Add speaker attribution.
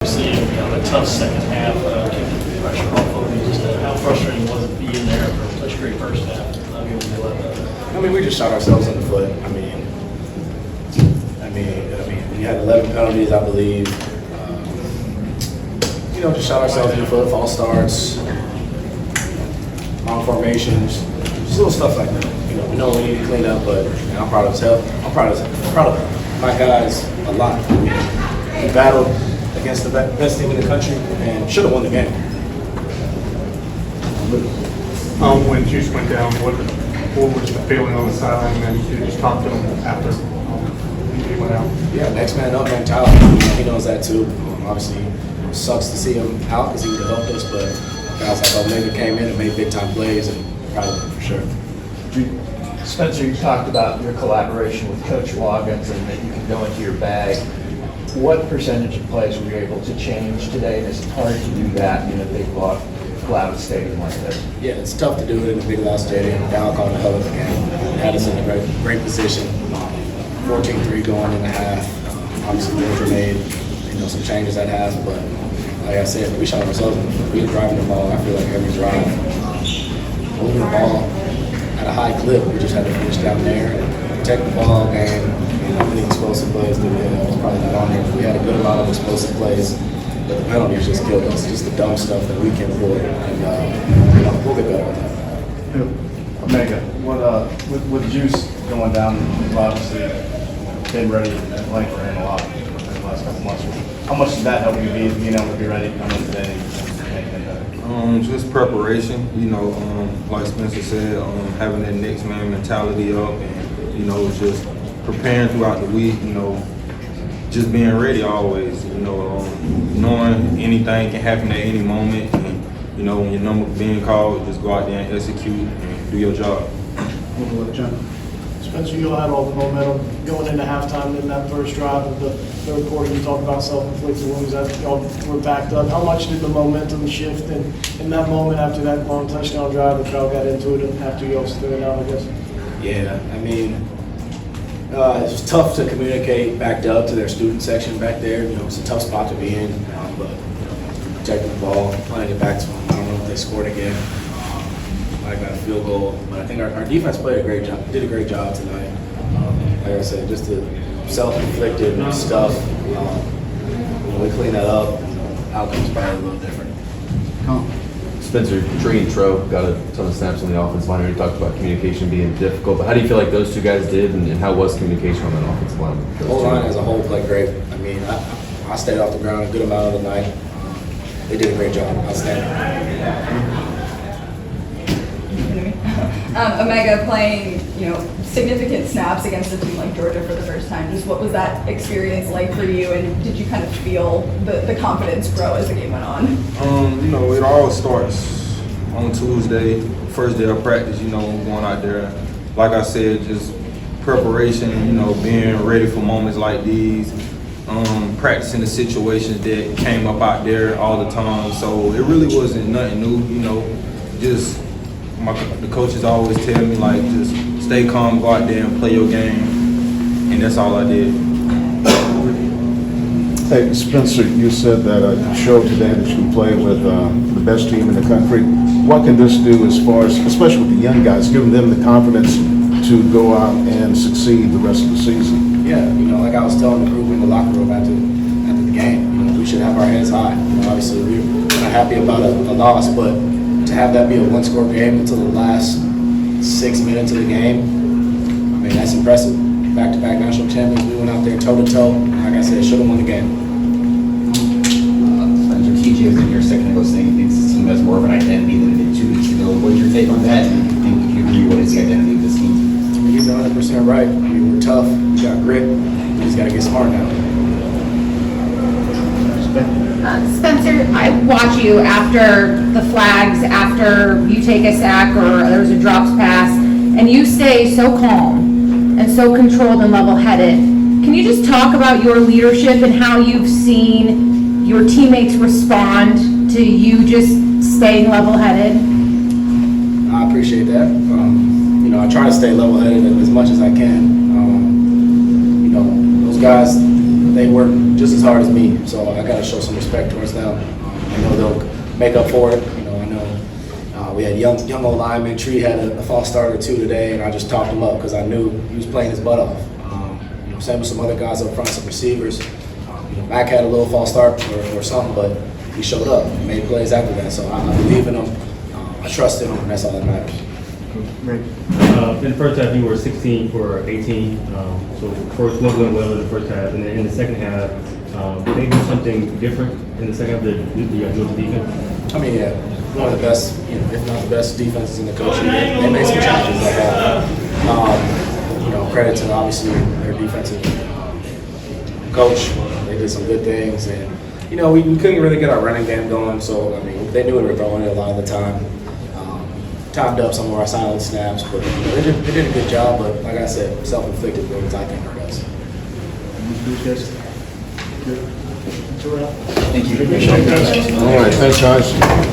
Speaker 1: Obviously, a tough second half, keeping the pressure off of you. Just how frustrating was it being there for such a great first half?
Speaker 2: I mean, we just shot ourselves in the foot. I mean, we had 11 penalties, I believe. Just shot ourselves in the foot, false starts, wrong formations, just little stuff like that. We know we need to clean up, but I'm proud of us. I'm proud of my guys a lot. I mean, we battled against the best team in the country and should have won the game.
Speaker 3: When Juice went down, what was the feeling on the sideline? And you just talked to him after he went out.
Speaker 2: Yeah, next man up mentality. He knows that too. Obviously, it sucks to see him out because he would have helped us, but guys like Omega came in and made big time plays, and proud of him for sure.
Speaker 4: Spencer, you talked about your collaboration with Coach Loggins and that you can go into your bag. What percentage of plays were you able to change today? And is it hard to do that in a big, loud stadium like this?
Speaker 2: Yeah, it's tough to do it in a big, loud stadium. Down called a hell of a game. It had us in a great position. 14-3 going in the half. Obviously, Rattler made some changes at half, but like I said, we shot ourselves. We were driving the ball. I feel like every drive, moving the ball at a high clip. We just had to finish down there and protect the ball game. How many explosive plays did we have? It was probably not on there. We had a good amount of explosive plays, but the penalties just killed us. Just the dumb stuff that we can avoid, and we'll get better at that.
Speaker 5: Omega, with Juice going down, you've obviously been ready at blank for him a lot in the last couple months. How much did that help you being able to be ready to come in today and better?
Speaker 6: Just preparation, like Spencer said, having that next man mentality up and, just preparing throughout the week, just being ready always, knowing anything can happen at any moment. And, when your number being called, just go out there and execute and do your job.
Speaker 1: Spencer, you had all the momentum going into halftime in that first drive of the third quarter. You talked about self-inflicted wounds that y'all were backed up. How much did the momentum shift in that moment after that long touchdown drive? The crowd got into it and after y'all stood it out, I guess.
Speaker 2: Yeah, it was tough to communicate backed up to their student section back there. It's a tough spot to be in, but protecting the ball, playing it back to them. I don't know if they scored again. I got a field goal, but I think our defense did a great job tonight. Like I said, just the self-inflicted stuff. We clean that up, outcome's probably a little different.
Speaker 7: Spencer, Trey and Tro got a ton of snaps on the offensive line. We talked about communication being difficult, but how do you feel like those two guys did, and how was communication on that offensive line?
Speaker 2: The whole line as a whole played great. I stayed off the ground a good amount of the night. They did a great job. Outstanding.
Speaker 8: Omega playing, significant snaps against a team like Georgia for the first time. Just what was that experience like for you, and did you kind of feel the confidence grow as the game went on?
Speaker 6: It all starts on Tuesday, first day of practice, going out there. Like I said, just preparation, being ready for moments like these, practicing the situations that came up out there all the time. So it really wasn't nothing new, just the coaches always tell me, just stay calm, go out there and play your game, and that's all I did.
Speaker 9: Hey, Spencer, you said that you showed today that you can play with the best team in the country. What can this do as far as, especially with the young guys, giving them the confidence to go out and succeed the rest of the season?
Speaker 2: Yeah, like I was telling the group in the locker room after the game, we should have our heads high. Obviously, we're not happy about a loss, but to have that be a one-score game until the last 6 minutes of the game, that's impressive. Back-to-back national champions, we went out there toe-to-toe. Like I said, should have won the game.
Speaker 5: Spencer, TJ was in here a second ago saying he thinks this team has more of an identity than it did 2 weeks ago. What's your take on that? And do you agree, what is the identity of this team?
Speaker 2: He's 100% right. We're tough. We got grit. We just got to get smart now.
Speaker 10: Spencer, I watch you after the flags, after you take a sack or there's a drops pass, and you stay so calm and so controlled and level-headed. Can you just talk about your leadership and how you've seen your teammates respond to you just staying level-headed?
Speaker 2: I appreciate that. I try to stay level-headed as much as I can. Those guys, they work just as hard as me, so I got to show some respect towards them. I know they'll make up for it. You know, I know we had young old lineman. Tree had a false start or two today, and I just talked him up because I knew he was playing his butt off. You know, same with some other guys up front, some receivers. You know, Mac had a little false start or something, but he showed up and made plays after that. So I believe in him. I trust in him, and that's all that matters.
Speaker 11: In the first half, you were 16 for 18. So first, what went well in the first half, and then in the second half, did they do something different in the second half that you do with the defense?
Speaker 2: I mean, yeah, one of the best, you know, if not the best defenses in the country. They made some changes like that. You know, credit to obviously their defensive coach. They did some good things, and you know, we couldn't really get our running game going. So I mean, they knew we were throwing it a lot of the time. Timed up some of our silent snaps, but you know, they did a good job. But like I said, self-inflicted wounds I think hurt us.
Speaker 1: Thank you.
Speaker 9: All right, thanks, guys.